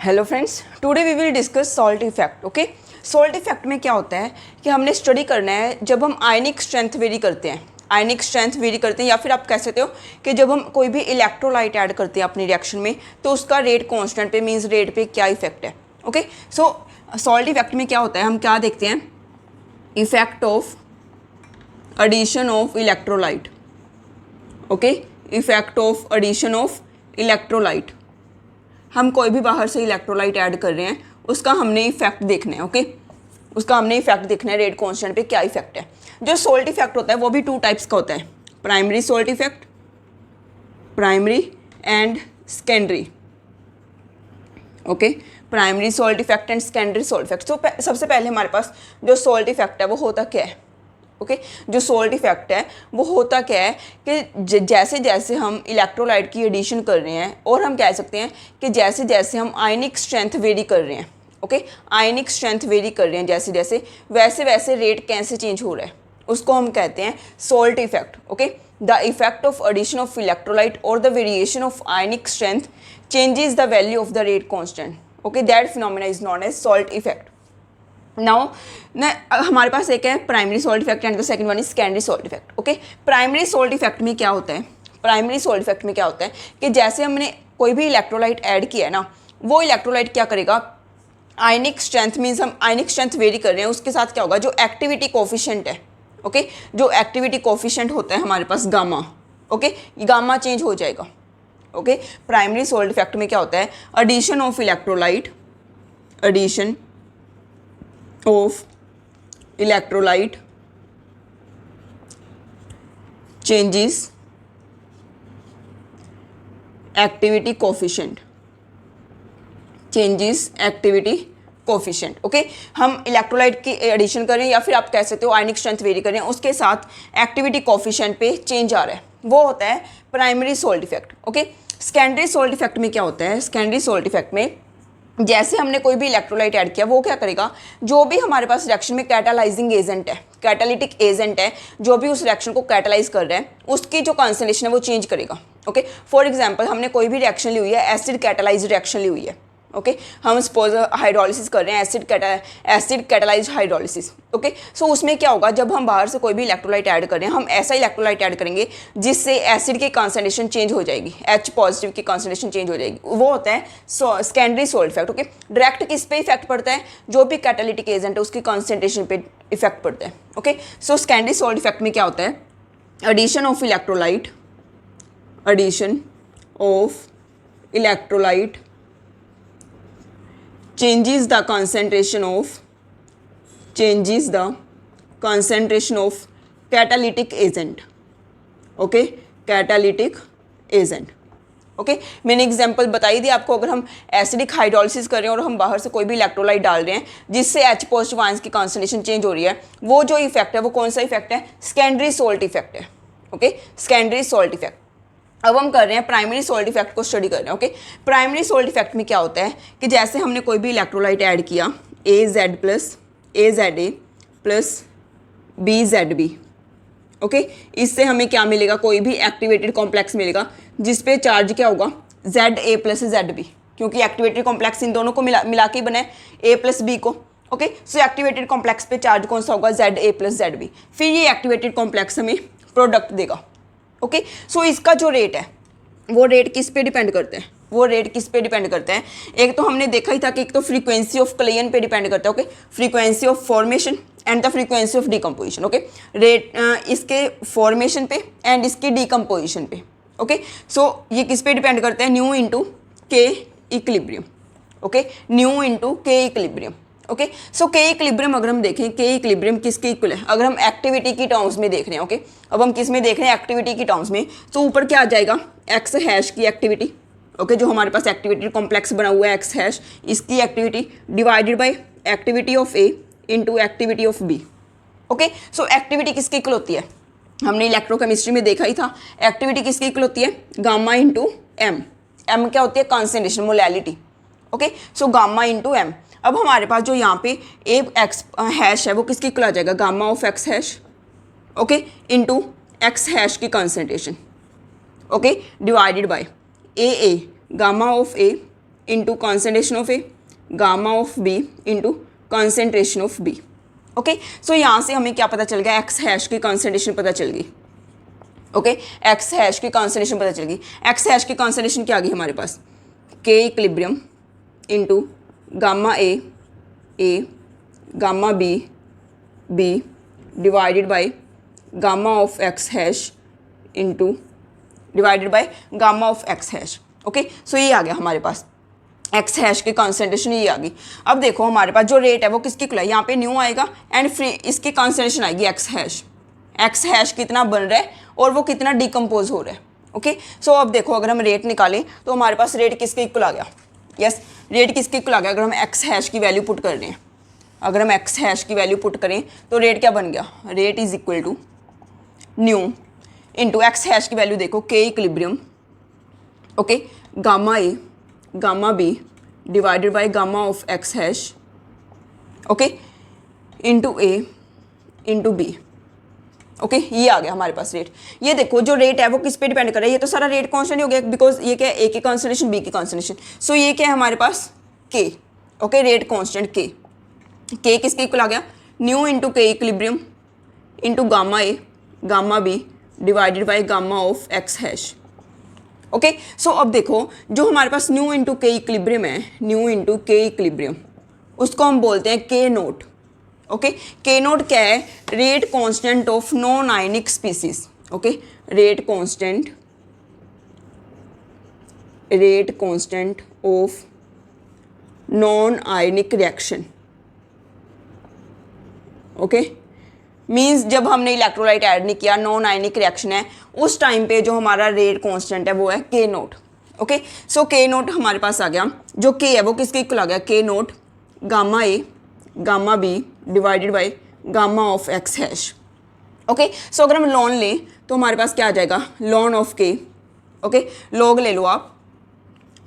Hello friends, today we will discuss salt effect. Okay, salt effect में क्या होता है कि हमने स्टडी करना है जब हम आयनिक स्ट्रेंथ वेरी करते हैं। आयनिक स्ट्रेंथ वेरी करते हैं या फिर आप कह सकते हो कि जब हम कोई भी इलेक्ट्रोलाइट ऐड करते हैं अपनी रिएक्शन में तो उसका रेट कांस्टेंट पे मींस रेट पे क्या इफेक्ट है। ओके, सो सॉल्ट इफेक्ट में क्या होता है, हम क्या देखते हैं, effect of addition of electrolyte. Okay, effect of addition of electrolyte. हम कोई भी बाहर से इलेक्ट्रोलाइट ऐड कर रहे हैं उसका हमने इफेक्ट देखना है। ओके, उसका हमने इफेक्ट देखना है, रेट कांस्टेंट पे क्या इफेक्ट है। जो सॉल्ट इफेक्ट होता है वो भी टू टाइप्स का होता है, primary salt effect, primary and secondary. Okay, primary salt effect and secondary salt effect. तो सबसे पहले हमारे पास जो सॉल्ट इफेक्ट है वो होता क्या है। ओके, जो सॉल्ट इफेक्ट है वो होता क्या है कि जैसे जैसे हम इलेक्ट्रोलाइट की एडिशन कर रहे हैं, और हम कह सकते हैं कि जैसे जैसे हम आयनिक स्ट्रेंथ वेरी कर रहे हैं, ओके, आयनिक स्ट्रेंथ वेरी कर रहे हैं जैसे जैसे, वैसे वैसे रेट कैसे चेंज हो रहा है, उसको हम कहते हैं salt effect. Okay, the effect of addition of electrolyte और the variation of ionic strength changes the value of the rate constant. Okay, that phenomena is known as salt effect. Now हमारे पास एक है primary salt effect and the second one is secondary salt effect. Okay, primary salt effect में क्या होता है, primary salt effect में क्या होता है कि जैसे हमने कोई भी इलेक्ट्रोलाइट ऐड किया है ना, वो इलेक्ट्रोलाइट क्या करेगा, आयनिक स्ट्रेंथ मीन्स हम आयनिक स्ट्रेंथ वेरी कर रहे हैं, उसके साथ क्या होगा, जो एक्टिविटी कोफिशिएंट है, ओके, जो एक्टिविटी कोफिशिएंट होता है हमारे पास गामा, ओके, गामा चेंज हो जाएगा। ओके, प्राइमरी सॉल्ट इफेक्ट में क्या होता है, addition of electrolyte, addition of electrolyte changes activity coefficient, changes activity coefficient। Okay, हम इलेक्ट्रोलाइट की एडिशन करें या फिर आप कह सकते हो आयनिक स्ट्रेंथ वेरी करें, उसके साथ एक्टिविटी कोफिशिएंट पे चेंज आ रहा है, वो होता है primary salt effect. Okay, secondary salt effect में क्या होता है, सेकेंडरी सॉल्ट इफेक्ट में जैसे हमने कोई भी इलेक्ट्रोलाइट ऐड किया, वो क्या करेगा, जो भी हमारे पास रिएक्शन में कैटालाइजिंग एजेंट है, कैटालिटिक एजेंट है, जो भी उस रिएक्शन को कैटालाइज कर रहा है, उसकी जो कॉन्सेंट्रेशन है वो चेंज करेगा। ओके, फॉर एग्जांपल हमने कोई भी रिएक्शन ली हुई है, एसिड कैटालाइज रिएक्शन ली हुई है। ओके, हम सपोज हाइड्रोलिसिस कर रहे हैं, एसिड कैटालाइज हाइड्रोलिसिस। ओके, सो उसमें क्या होगा, जब हम बाहर से कोई भी इलेक्ट्रोलाइट ऐड कर रहे हैं, हम ऐसा इलेक्ट्रोलाइट ऐड करेंगे जिससे एसिड की कॉन्सेंट्रेशन चेंज हो जाएगी, H पॉजिटिव की कॉन्सेंट्रेशन चेंज हो जाएगी, वो होता है secondary salt effect. Okay, direct किस पे इफेक्ट पड़ता है, जो भी कैटालिटिक एजेंट है उसकी कॉन्सेंट्रेशन पे इफेक्ट पड़ता है। Okay, so secondary salt effect में क्या होता है, addition of electrolyte, addition of electrolyte changes the concentration of catalytic agent। Okay, catalytic agent. Okay, मैंने एग्जांपल बताई दी आपको, अगर हम एसिडिक हाइड्रोलिसिस कर रहे हैं और हम बाहर से कोई भी इलेक्ट्रोलाइट डाल रहे हैं जिससे H पॉजिटिव आयंस की कॉन्सेंट्रेशन चेंज हो रही है, वो जो इफेक्ट है वो कौन सा इफेक्ट है, सेकेंडरी सॉल्ट इफेक्ट है। Okay, secondary salt effect. अब हम कर रहे हैं प्राइमरी सॉल्ट इफेक्ट को स्टडी कर रहे हैं। ओके, प्राइमरी सॉल्ट इफेक्ट में क्या होता है कि जैसे हमने कोई भी इलेक्ट्रोलाइट ऐड किया, AZ plus AZA plus BZB। Okay, इससे हमें क्या मिलेगा, कोई भी एक्टिवेटेड कॉम्प्लेक्स मिलेगा जिस पे चार्ज क्या होगा, ZA प्लस ZB, क्योंकि एक्टिवेटेड कॉम्प्लेक्स इन दोनों को मिला के बना है, A प्लस B को। ओके, सो एक्टिवेटेड कॉम्प्लेक्स पे चार्ज कौन सा होगा, ZA प्लस ZB। फिर ये एक्टिवेटेड कॉम्प्लेक्स हमें प्रोडक्ट देगा। ओके, सो इसका जो रेट है वो रेट किस पे डिपेंड करते हैं, वो रेट किस पे डिपेंड करते हैं, एक तो हमने देखा ही था कि एक तो फ्रीक्वेंसी ऑफ क्लेयन पे डिपेंड करता है। Okay, frequency of formation and the frequency of decomposition. Okay, rate इसके फॉर्मेशन पे एंड इसकी डिकम्पोजिशन पे। ओके, सो ये किस पे डिपेंड करते हैं, new into K equilibrium. Okay, new into K equilibrium. Okay, सो के इक्विलिब्रियम अगर हम देखें, के इक्विलिब्रियम किसके इक्वल है, अगर हम एक्टिविटी की टर्म्स में देख रहे हैं। ओके, अब हम किस में देख रहे हैं, एक्टिविटी की टर्म्स में, तो ऊपर क्या आ जाएगा, एक्स हैश की एक्टिविटी। ओके, जो हमारे पास एक्टिविटी कॉम्प्लेक्स बना हुआ है एक्स हैश, इसकी activity divided by activity of A into activity of B. Okay, so activity किसकी इक्वल होती है, हमने इलेक्ट्रोकेमिस्ट्री में देखा ही था, एक्टिविटी किसकी इक्वल होती है, गामा इंटू एम। एम क्या होती है, concentration, molality. Okay, so gamma into M. अब हमारे पास जो यहाँ पे ए एक्स हैश है वो किसकी इक्वल आ जाएगा, gamma of x hash, okay, into X hash की concentration. Okay, divided by A gamma of A into concentration of A, gamma of B into concentration of B. Okay, so यहाँ से हमें क्या पता चल गया, एक्स हैश की concentration पता चल गई। ओके, एक्स हैश की कॉन्सेंट्रेशन पता चल गई। एक्स हैश की कॉन्सेंट्रेशन क्या आ गई हमारे पास, K equilibrium into gamma A gamma B divided by gamma of x hash into divided by gamma of x hash. Okay, so ये आ गया हमारे पास एक्स हैश की कॉन्सेंट्रेशन, ये आ गई। अब देखो हमारे पास जो रेट है वो किसकी इक्वल है, यहाँ पे न्यू आएगा एंड फ्री इसकी कॉन्सेंट्रेशन आएगी एक्स हैश। एक्स हैश कितना बन रहा है और वो कितना डिकम्पोज हो रहा है। ओके, सो अब देखो अगर हम रेट निकालें तो हमारे पास रेट किसके इक्वल आ गया, यस रेट किसके इक्वल आ गया। अगर हम एक्स हैश की वैल्यू पुट कर रहे हैं, अगर हम एक्स हैश की वैल्यू पुट करें तो रेट क्या बन गया, rate is equal to nu into X hash की वैल्यू देखो K equilibrium, okay gamma A gamma B divided by gamma of x hash, okay into A into B. Okay, ये आ गया हमारे पास रेट। ये देखो जो रेट है वो किस पे डिपेंड कर रहा है, ये तो सारा रेट कांस्टेंट ही हो गया बिकॉज ये क्या है, ए की कॉन्सेंट्रेशन बी की कॉन्सेंट्रेशन। सो ये क्या है हमारे पास के, ओके रेट कांस्टेंट के किसके इक्वल आ गया, nu into K equilibrium into gamma A gamma B divided by gamma of x hash. Okay, so अब देखो जो हमारे पास न्यू इंटू के इक्विलिब्रियम है, न्यू इंटू के इक्विलिब्रियम उसको हम बोलते हैं के नोट। ओके, के नोट क्या है, rate constant of non ionic species. Okay, rate constant of non ionic reaction. Okay, means जब हमने इलेक्ट्रोलाइट ऐड नहीं किया, नॉन आयनिक रिएक्शन है, उस टाइम पे जो हमारा रेट कांस्टेंट है वो है के नोट। ओके, सो के नोट हमारे पास आ गया, जो के है वो किसके इक्वल आ गया, K naught gamma A gamma B divided by gamma of x hash. Okay, so अगर हम लॉन लें तो हमारे पास क्या आ जाएगा, लॉन ऑफ के, ओके लॉग ले लो आप,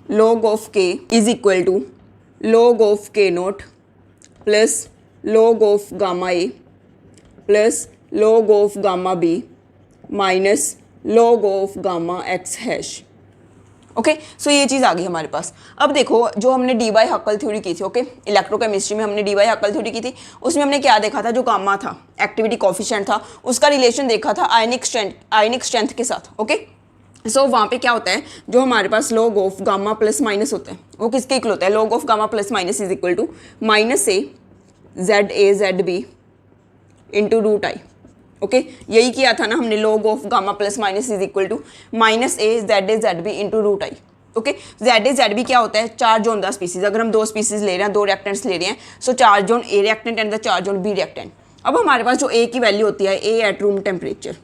log of K is equal to log of K naught plus log of gamma A plus log of gamma B minus log of gamma x hash. Okay, so ये चीज़ आ गई हमारे पास। अब देखो जो हमने डी बाई हक्कल थ्योरी की थी, ओके इलेक्ट्रोकेमिस्ट्री में हमने डी बाई हक्कल थ्योरी की थी, उसमें हमने क्या देखा था, जो गामा था एक्टिविटी कोफिशिएंट था उसका रिलेशन देखा था आयनिक स्ट्रेंथ के साथ। ओके, सो वहाँ पे क्या होता है, जो हमारे पास log of gamma plus minus होता है वो किसके इक्वल होता है, log of gamma plus minus is equal to minus A Z B into root I. Okay, यही किया था ना हमने, log of gamma plus minus is equal to minus A Z B into root I. Okay, Z B क्या होता है, charge on the species. अगर हम दो स्पीसीज ले रहे हैं, दो रिएक्टेंट्स ले रहे हैं, so charge on A reactant and the charge on B reactant. अब हमारे पास जो ए की वैल्यू होती है, ए एट रूम टेम्परेचर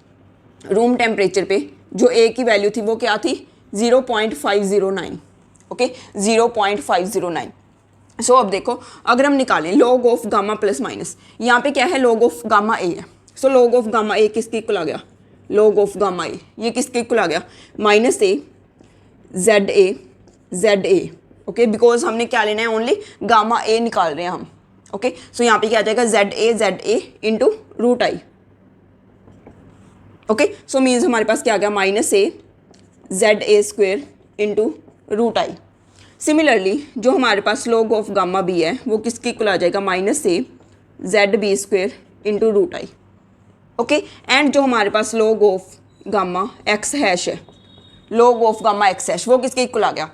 पे जो ए की वैल्यू थी वो क्या थी, 0.509। ओके, 0.509। सो अब देखो अगर हम निकालें log of gamma plus minus, यहाँ पे क्या है, लॉग ऑफ गामा ए है। सो लॉग ऑफ गामा ए किसके इक्वल आ गया, लॉग ऑफ गामा ए ये किसके इक्वल आ गया, minus A Z A. Okay, because हमने क्या लेना है, ओनली गामा ए निकाल रहे हैं हम। ओके, सो यहाँ पे क्या आ जाएगा, Z A into root I. Okay, so means हमारे पास क्या आ गया, minus A Z A square into root I. Similarly जो हमारे पास लॉग ऑफ गामा बी है वो किसके इक्वल आ जाएगा, minus A Z B square into root I. Okay, and जो हमारे पास log of gamma x hash है, log of gamma x hash वो किसके इक्वल आ गया,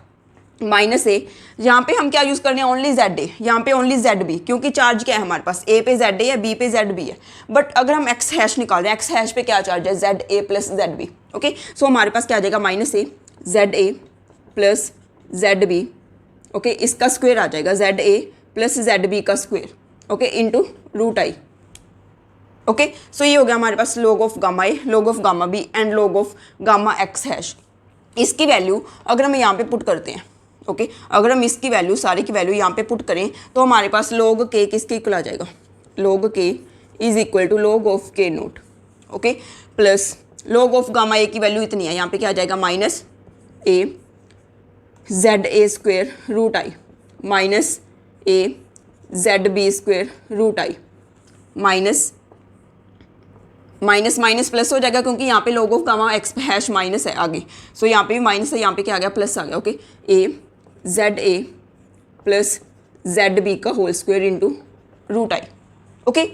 माइनस ए। यहाँ पे हम क्या यूज़ कर रहे हैं, ओनली जेड ए, यहाँ पे ओनली जेड बी, क्योंकि चार्ज क्या है हमारे पास, ए पे जेड ए है, बी पे जेड बी है। बट अगर हम एक्स हैश निकाल रहे हैं, एक्स हैश पे क्या चार्ज है, Z A plus Z B. Okay, so हमारे पास क्या आ जाएगा, minus A Z A plus Z B, okay इसका स्क्वायर आ जाएगा, Z A plus Z B का square, okay into root I. Okay, so ये हो गया हमारे पास log of gamma A, log of gamma B and log of gamma x hash. इसकी वैल्यू अगर हम यहाँ पे पुट करते हैं, ओके अगर हम इसकी वैल्यू सारी की वैल्यू यहाँ पे पुट करें तो हमारे पास लॉग के किसके इक्वल आ जाएगा, log K is equal to log of K naught, okay plus log of gamma A की वैल्यू इतनी है, यहाँ पे क्या आ जाएगा, minus A Z A square root I minus A Z B square root I minus minus minus plus हो जाएगा, क्योंकि यहाँ पे log of gamma x hash minus है आगे, सो यहाँ पे भी माइनस है, यहाँ पे क्या आ गया, प्लस आ गया। Okay, A ZA plus ZB का whole square into root I. Okay,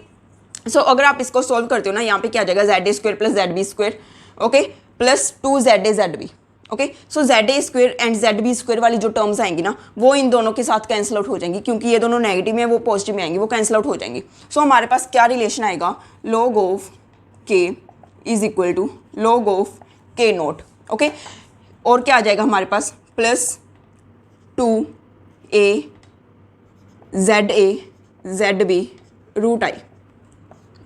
so अगर आप इसको सॉल्व करते हो ना, यहाँ पे क्या आ जाएगा ZA square plus ZB square, okay, plus 2ZA ZB। Okay, so ZA square and ZB square वाली जो टर्म्स आएंगी ना, वो इन दोनों के साथ कैंसिल आउट हो जाएंगी, क्योंकि ये दोनों नेगेटिव में, वो पॉजिटिव में आएंगी, वो कैंसिल आउट हो जाएंगी। सो हमारे पास क्या रिलेशन आएगा, log of K is equal to log of K naught. Okay, और क्या आ जाएगा हमारे पास, plus 2A ZA ZB root I.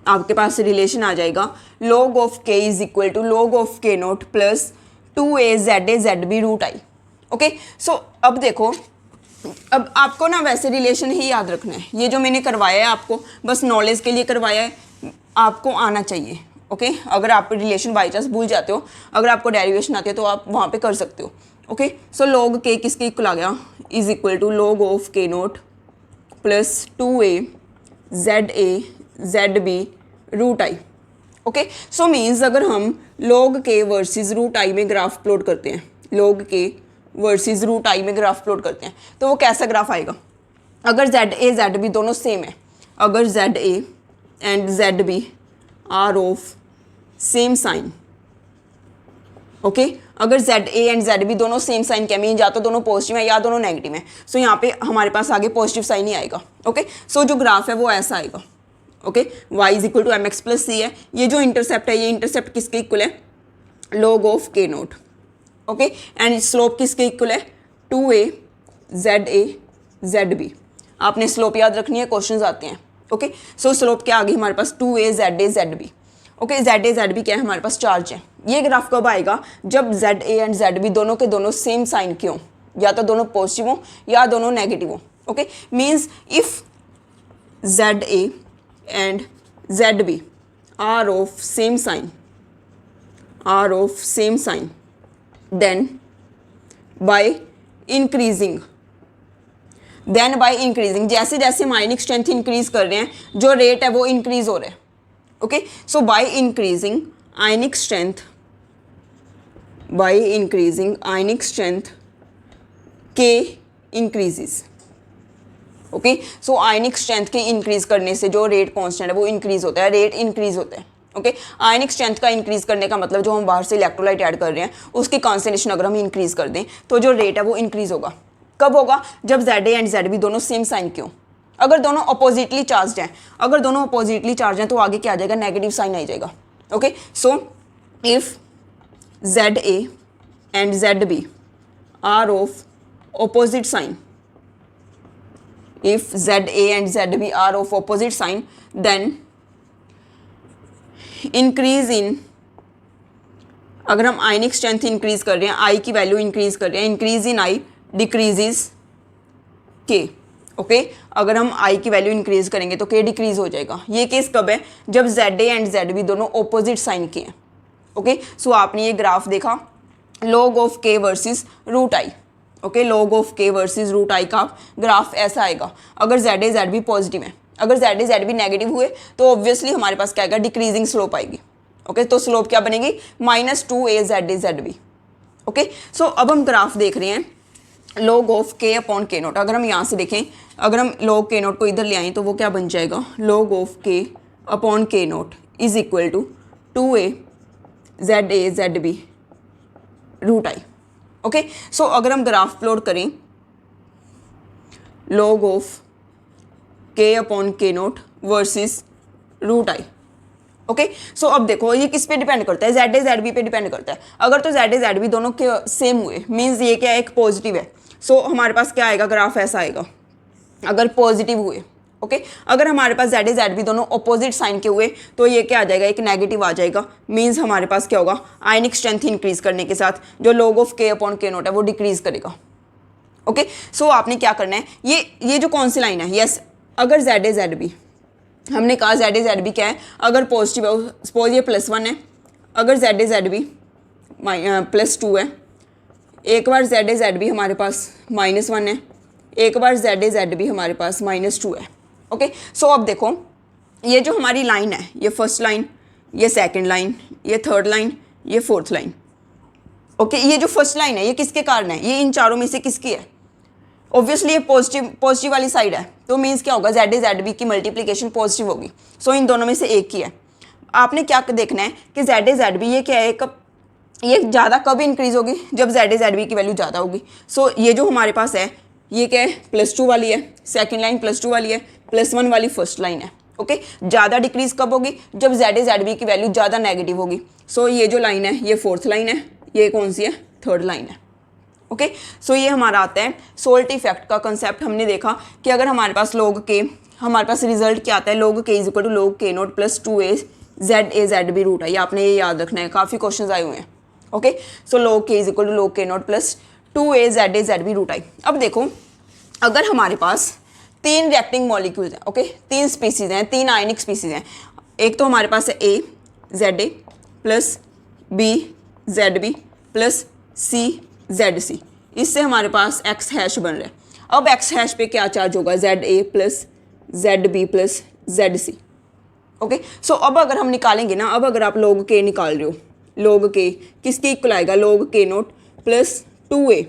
आपके पास रिलेशन आ जाएगा log of K is equal to log of K note plus 2A ZA ZB root I. Okay, so अब देखो, अब आपको ना वैसे रिलेशन ही याद रखना है, ये जो मैंने करवाया है आपको बस नॉलेज के लिए करवाया है, आपको आना चाहिए। ओके, अगर आप रिलेशन बाई चांस भूल जाते हो, अगर आपको डेरिवेशन आती है तो आप वहाँ पे कर सकते हो। ओके, सो log K किसके इक्वल आ गया, is equal to log of K note plus 2A ZA ZB root I. Okay, so means अगर हम log K versus root I में ग्राफ प्लॉट करते हैं, log K versus root I में graph plot करते हैं, तो वो कैसा ग्राफ आएगा, अगर ZA ZB दोनों सेम है, अगर ZA and ZB are of same sign. Okay, अगर ZA एंड ZB दोनों सेम साइन के मीन या तो दोनों पॉजिटिव है या दोनों नेगेटिव है, सो यहाँ पे हमारे पास आगे पॉजिटिव साइन ही आएगा। ओके, सो जो ग्राफ है वो ऐसा आएगा। Okay, y is equal to mx plus c है, ये जो इंटरसेप्ट है, ये इंटरसेप्ट किसके इक्वल है, log of K naught. Okay, and slope किसके इक्वल है, 2A ZA ZB। आपने स्लोप याद रखनी है, क्वेश्चंस आते हैं। ओके, सो स्लोप क्या आ गई हमारे पास, 2A ZA ZB। Okay, ZA ZB क्या है हमारे पास, चार्ज है। ये ग्राफ कब आएगा, जब ZA एंड ZB दोनों के दोनों सेम साइन के हों, या तो दोनों पॉजिटिव हो या दोनों नेगेटिव हो। Okay, means if ZA and ZB are of same sign, then by increasing जैसे जैसे हम आयनिक स्ट्रेंथ इंक्रीज कर रहे हैं, जो रेट है वो इंक्रीज हो रहा है। Okay, so by increasing ionic strength K increases. Okay, so ionic strength के इंक्रीज करने से जो रेट कांस्टेंट है वो इंक्रीज होता है, रेट इंक्रीज होता है। ओके, आयनिक स्ट्रेंथ का इंक्रीज करने का मतलब जो हम बाहर से इलेक्ट्रोलाइट ऐड कर रहे हैं उसकी कॉन्सेंट्रेशन अगर हम इंक्रीज कर दें तो जो रेट है वो इंक्रीज होगा। कब होगा, जब ZA एंड ZB दोनों सेम साइन के हों। अगर दोनों अपोजिटली चार्ज हैं, तो आगे क्या आ जाएगा, नेगेटिव साइन आ जाएगा। Okay, so if ZA and ZB are of opposite sign, if ZA and ZB are of opposite sign, then increase in, अगर हम आयनिक स्ट्रेंथ इंक्रीज कर रहे हैं, I की वैल्यू इंक्रीज कर रहे हैं, increase in I decreases K। Okay, अगर हम I की वैल्यू इंक्रीज करेंगे तो K डिक्रीज हो जाएगा। ये केस कब है, जब ZA एंड ZB दोनों ऑपोजिट साइन के हैं। ओके, सो आपने ये ग्राफ देखा, log of K versus root I. Okay, log of K versus root I का ग्राफ ऐसा आएगा अगर ZA ZB पॉजिटिव है। अगर ZA ZB नेगेटिव हुए तो ऑब्वियसली हमारे पास क्या आएगा, डिक्रीजिंग स्लोप आएगी। ओके, तो स्लोप क्या बनेगी, -2A ZA ZB। Okay, so अब हम ग्राफ देख रहे हैं log of K upon K note. अगर हम यहाँ से देखें, अगर हम log K नोट को इधर ले आएँ तो वो क्या बन जाएगा, log of K upon K naught is equal to 2A ZA ZB root I. Okay, so अगर हम ग्राफ प्लॉट करें log of K upon K naught versus root I. Okay, so अब देखो ये किस पे डिपेंड करता है, ZA ZB पे डिपेंड करता है। अगर तो ZA ZB दोनों के सेम हुए, मीन्स ये क्या है, एक पॉजिटिव है, सो हमारे पास क्या आएगा, ग्राफ ऐसा आएगा अगर पॉजिटिव हुए। ओके, अगर हमारे पास ZA ZB दोनों अपोजिट साइन के हुए तो ये क्या आ जाएगा, एक नेगेटिव आ जाएगा। मीन्स हमारे पास क्या होगा, आयनिक स्ट्रेंथ इंक्रीज करने के साथ जो log of K upon K note है वो डिक्रीज करेगा। ओके, सो आपने क्या करना है, ये जो कौन सी लाइन है, यस, अगर ZA ZB, हमने कहा ZA ZB क्या है, अगर पॉजिटिव है, सपोज ये +1 है, अगर ZA ZB +2 है, एक बार ZA ZB हमारे पास -1 है, एक बार ZA ZB हमारे पास -2 है। ओके, सो अब देखो ये जो हमारी लाइन है, ये फर्स्ट लाइन, ये सेकंड लाइन, ये थर्ड लाइन, ये फोर्थ लाइन। ओके, ये जो फर्स्ट लाइन है ये किसके कारण है, ये इन चारों में से किसकी है, ऑब्वियसली ये पॉजिटिव वाली साइड है, तो मीन्स क्या होगा, जेड ए जेड बी की मल्टीप्लीकेशन पॉजिटिव होगी। सो इन दोनों में से एक ही है। आपने क्या देखना है कि जेड ए जेड बी ये क्या है, कब ये ज़्यादा कब इंक्रीज होगी, जब जेड ए जेड बी की वैल्यू ज़्यादा होगी। सो ये जो हमारे पास है ये क्या है, +2 वाली है, सेकंड लाइन +2 वाली है, +1 वाली फर्स्ट लाइन है। ओके, ज़्यादा डिक्रीज कब होगी, जब जेड ए जेड बी की वैल्यू ज़्यादा नेगेटिव होगी। सो ये जो लाइन है ये फोर्थ लाइन है, ये कौन सी है, थर्ड लाइन है। ओके, सो ये हमारा आता है सोल्ट इफेक्ट का कंसेप्ट। हमने देखा कि अगर हमारे पास log k, हमारे पास रिजल्ट क्या आता है, log k is equal to log k note plus 2a ZA root है, ये आपने ये याद रखना है, काफ़ी क्वेश्चन आए हुए हैं। Okay, so log k is equal to log k note plus 2a ZA root I. अब देखो, अगर हमारे पास 3 रिएक्टिंग मॉलिक्यूल्स हैं, ओके, 3 स्पीसीज हैं, 3 आयनिक स्पीसीज हैं। एक तो हमारे पास है A ZA plus B ZB plus C ZC, इससे हमारे पास X हैश बन रहा है। अब X हैश पे क्या चार्ज होगा, ZA plus ZB plus ZC। Okay, so अब अगर हम निकालेंगे ना, अब अगर आप log k निकाल रहे हो, log k किसके इक्वल आएगा, log k note plus 2a,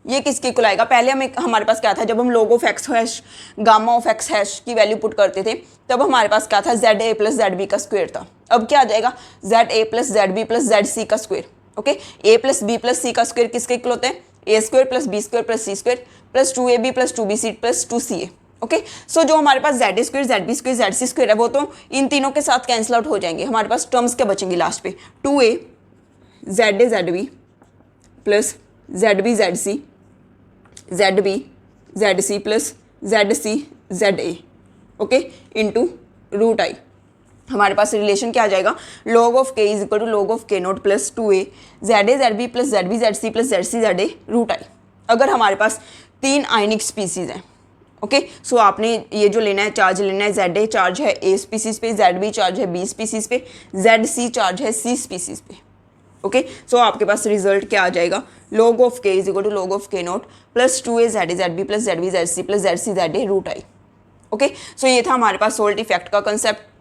ये किसके इक्वल आएगा। पहले हमारे पास क्या था, जब हम log of x hash gamma of x hash की वैल्यू पुट करते थे, तब हमारे पास क्या था, ZA प्लस ZB का स्क्वायर था। अब क्या आ जाएगा, ZA plus ZB plus ZC का square. Okay, A plus B plus C का स्क्वायर किसके इक्वल होता है, A square plus B square plus C square plus 2AB plus 2BC plus 2CA। Okay, so जो हमारे पास ZA square ZB square ZC square है वो तो इन तीनों के साथ कैंसिल आउट हो जाएंगे। हमारे पास टर्म्स क्या बचेंगी लास्ट पे, 2A ZA ZB plus ZB ZC ZB ZC plus ZC ZA, okay, into root I. हमारे पास रिलेशन क्या आ जाएगा, log of k is equal to log of k note plus 2a ZA ZB plus ZB ZC plus ZC ZA root I. अगर हमारे पास 3 आयनिक species हैं, okay, so आपने ये जो लेना है, चार्ज लेना है, ZA चार्ज है A स्पीसीज पे, ZB चार्ज है B स्पीसीज पे, ZC चार्ज है C स्पीसीज पे। ओके, सो आपके पास रिजल्ट क्या आ जाएगा, log of k is equal to log of k note plus 2a ZA ZB plus ZB ZC plus ZC ZA root I. Okay, so ये था हमारे पास सोल्ट इफेक्ट का कंसेप्ट।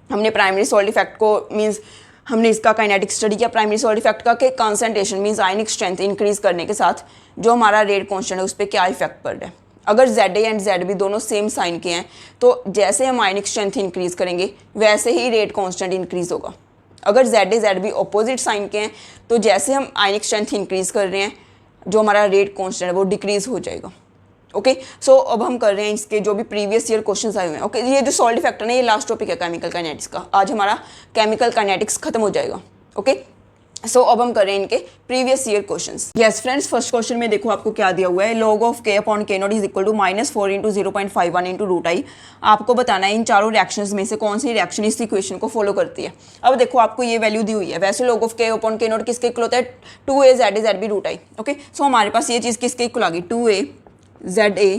हमने प्राइमरी सोल्ट इफेक्ट को मींस हमने इसका kinetic study किया प्राइमरी सोल्ट इफेक्ट का, कि कॉन्सेंट्रेशन मींस आयनिक स्ट्रेंथ इंक्रीज करने के साथ जो हमारा रेट कॉन्स्टेंट है उस पर क्या इफेक्ट पड़ रहा है। अगर ZA एंड ZB दोनों सेम साइन के हैं तो जैसे हम आयनिक स्ट्रेंथ इंक्रीज करेंगे वैसे ही रेट कॉन्स्टेंट इंक्रीज होगा। अगर ZA ZB ऑपोजिट साइन के हैं तो जैसे हम आयनिक स्ट्रेंथ इंक्रीज कर रहे हैं जो हमारा रेट कॉन्स्टेंट है वो डिक्रीज हो जाएगा। ओके, सो अब हम कर रहे हैं इसके जो भी प्रीवियस ईयर क्वेश्चंस आए हुए हैं। ओके, ये जो सॉल्ट इफेक्ट है ना, ये लास्ट टॉपिक है केमिकल काइनेटिक्स का। आज हमारा केमिकल काइनेटिक्स खत्म हो जाएगा। ओके, सो अब हम कर रहे हैं इनके previous year questions. Yes friends, first question में देखो आपको क्या दिया हुआ है, log of k upon k nought is equal to -4 into 0.51 into root I. आपको बताना है इन चारों रिएक्शंस में से कौन सी रिएक्शन इस इक्वेशन को फॉलो करती है। अब देखो आपको ये वैल्यू दी हुई है, वैसे log of k upon k naught किसके इक्वल होता है, 2a ZA ZB root I. Okay, so हमारे पास ये चीज़ किसके इक्वल आ गई, 2a ZA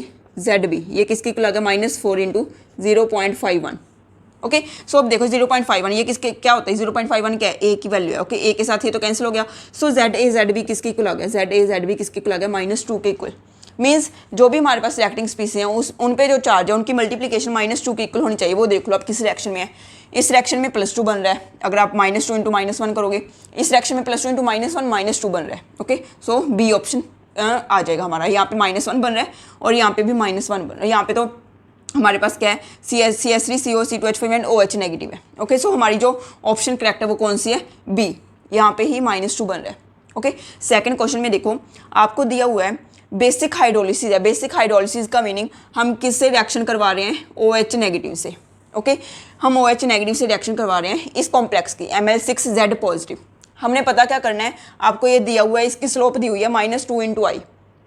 ZB, ये किसके इक्वल आ गया, -4 इंटू 0.51। ओके, सो अब देखो 0.51 ये किसके क्या होता है, 0.51 क्या है, A की वैल्यू है। ओके, A के साथ ये तो कैंसिल हो गया। सो ZA ZB किसके इक्वल आ गया, ZA ZB किसके इक्वल आ गया, -2 के इक्वल। मीन्स जो भी हमारे पास रिएक्टिंग स्पीसी हैं उन पे जो चार्ज है उनकी मल्टीप्लीकेशन -2 के इक्वल होनी चाहिए। वो देख लो आप किस रिएक्शन में है, इस रिएक्शन में +2 बन रहा है। अगर आप -2 इंटू -1 करोगे, इस रिएक्शन में +2 इंटू -1 -2 बन रहा है। ओके, सो बी ऑप्शन आ जाएगा हमारा। यहाँ पे -1 बन रहा है और यहाँ पे भी -1 बन रहा है। यहाँ पे तो हमारे पास क्या है, CH3 CO C2H5 and OH negative है। ओके, सो हमारी जो ऑप्शन करेक्ट है वो कौन सी है, बी, यहाँ पे ही -2 बन रहा है। ओके, सेकंड क्वेश्चन में देखो आपको दिया हुआ है बेसिक हाइड्रोलिसिस है। बेसिक हाइड्रोलिसिस का मीनिंग हम किससे रिएक्शन करवा रहे हैं, OH नेगेटिव से। ओके, हम OH नेगेटिव से रिएक्शन करवा रहे हैं इस कॉम्प्लेक्स की Ml6Z पॉजिटिव। हमने पता क्या करना है, आपको ये दिया हुआ है, इसकी स्लोप दी हुई है -2 इंटू आई।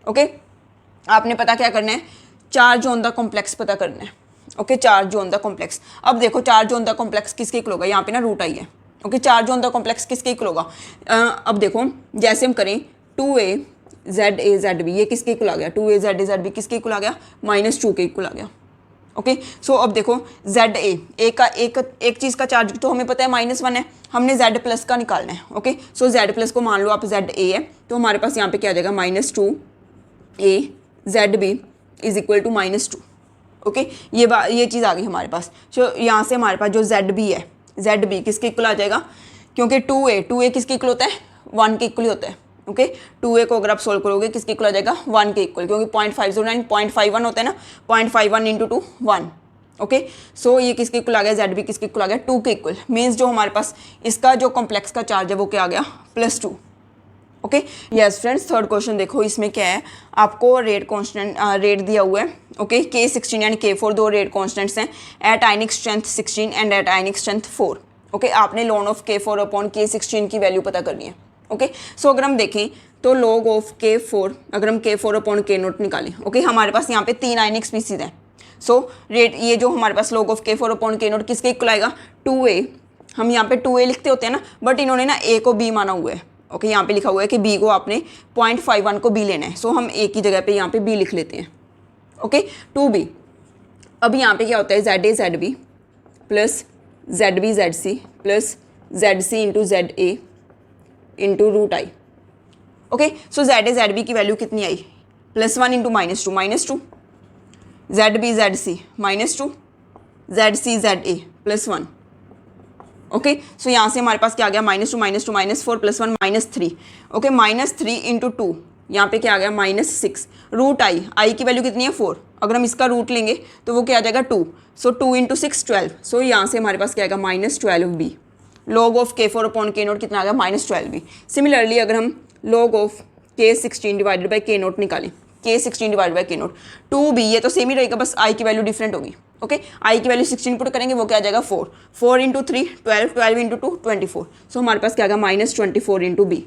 ओके, आपने पता क्या करना है, चार्ज ऑन द कॉम्प्लेक्स पता करना है। Okay, charge on the complex. अब देखो चार्ज ऑन द कॉम्प्लेक्स किसके इक्वल होगा, यहाँ पे ना रूट आई है। Okay, charge on the complex किसके इक्वल होगा, अब देखो जैसे हम करें 2a ZA ZB, ये किसके इक्वल आ गया, 2a ZA ZB किसके इक्वल आ गया, -2 के इक्वल आ गया। ओके, सो अब देखो ZA एक चीज़ का चार्ज तो हमें पता है -1 है, हमने Z प्लस का निकालना है। ओके, सो Z प्लस को मान लो आप ZA है, तो हमारे पास यहाँ पे क्या आ जाएगा, -2a ZB is equal to -2। Okay, ये चीज़ आ गई हमारे पास। सो यहाँ से हमारे पास जो ZB है, ZB किसके इक्वल आ जाएगा, क्योंकि 2a किसके इक्वल होता है, 1 के इक्वल ही होता है। ओके 2a को अगर आप सोल्व करोगे किसके इक्वल आ जाएगा 1 के इक्वल, क्योंकि 0.509 0.51 होता है ना, 0.51 इंटू 2 1। ओके सो ये किसके इक्वल आ गया, जेड बी किसके इक्वल आ गया 2 के इक्वल। मीन्स जो हमारे पास इसका जो कॉम्प्लेक्स का चार्ज है वो क्या आ गया +2। Okay yes friends, third question देखो, इसमें क्या है, आपको रेट कांस्टेंट रेट दिया हुआ है। ओके K16 एंड K4 दो रेट कांस्टेंट्स हैं at ionic strength 16 and at ionic strength 4। Okay आपने ln of K4 upon K16 की वैल्यू पता करनी है। ओके सो अगर हम देखें तो log ऑफ K4, अगर हम K4 अपॉन K0 निकालें, ओके हमारे पास यहाँ पे 3 आयनिक स्पीसीज हैं। सो रेट ये जो हमारे पास log of K4 upon K0 किसके इक्वल आएगा 2a। हम यहाँ पे 2a लिखते होते हैं ना, बट इन्होंने ना a को b माना हुआ है। ओके यहाँ पे लिखा हुआ है कि b को आपने 0.51 को b लेना है। सो हम a की जगह पे यहाँ पे b लिख लेते हैं। Okay 2b। अब यहाँ पे क्या होता है ZA ZB plus ZB ZC plus ZC into ZA into √i। Okay so ZA ZB की वैल्यू कितनी आई +1 into -2 ZB ZC -2 ZC ZA +1। Okay so यहाँ से हमारे पास क्या आ गया -2 -4 +1 -3। ओके -3 इंटू 2 यहाँ पे क्या आ गया -6 √i की वैल्यू कितनी है 4। अगर हम इसका रूट लेंगे तो वो क्या आ जाएगा 2। सो 2 इंटू 6 12। सो यहाँ से हमारे पास क्या आएगा -12b। log of K4 upon K0 कितना आ गया -12b। सिमिलरली अगर हम log of K16 divided by K0 निकालें, K16 divided by K0 2b, ये तो सेम ही रहेगा, बस i की वैल्यू डिफरेंट होगी। ओके i की वैल्यू 16 पुट करेंगे, वो क्या आ जाएगा 4। 4 इंटू 3 12, 12 इंटू 2 24। सो हमारे पास क्या आ गया -24 इंटू b।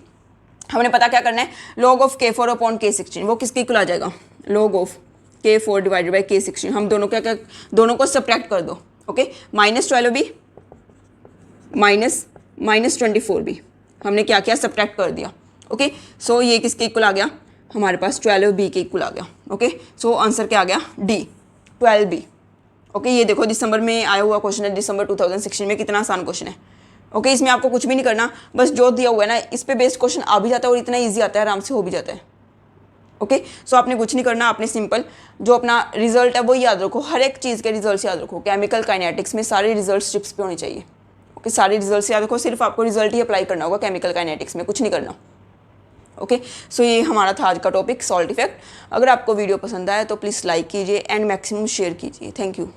हमने पता क्या करना है, log of K4 upon K16 वो किसके इक्वल आ जाएगा log of K4 divided by K16। हम दोनों क्या दोनों को सब्ट्रैक्ट कर दो। ओके -12b -24b हमने क्या किया सब्ट्रैक्ट कर दिया। ओके सो ये किसके इक्वल आ गया, हमारे पास 12b के इक्वल आ गया। ओके सो आंसर क्या आ गया D 12b। ओके ये देखो दिसंबर में आया हुआ क्वेश्चन है, दिसंबर 2016 में, कितना आसान क्वेश्चन है। ओके इसमें आपको कुछ भी नहीं करना, बस जो दिया हुआ है ना इस पे बेस्ड क्वेश्चन आ भी जाता है और इतना ईजी आता है, आराम से हो भी जाता है। ओके सो आपने कुछ नहीं करना, आपने सिंपल जो अपना रिजल्ट है वो याद रखो, हर एक चीज़ के रिजल्ट याद रखो। केमिकल काइनेटिक्स में सारे रिजल्ट टिप्स पे होने चाहिए। ओके सारे रिजल्ट याद रखो, सिर्फ आपको रिजल्ट ही अप्लाई करना होगा केमिकल काइनेटिक्स में, कुछ नहीं करना। ओके सो ये हमारा था आज का टॉपिक सॉल्ट इफेक्ट। अगर आपको वीडियो पसंद आया तो प्लीज़ लाइक कीजिए एंड मैक्सिमम शेयर कीजिए। Thank you.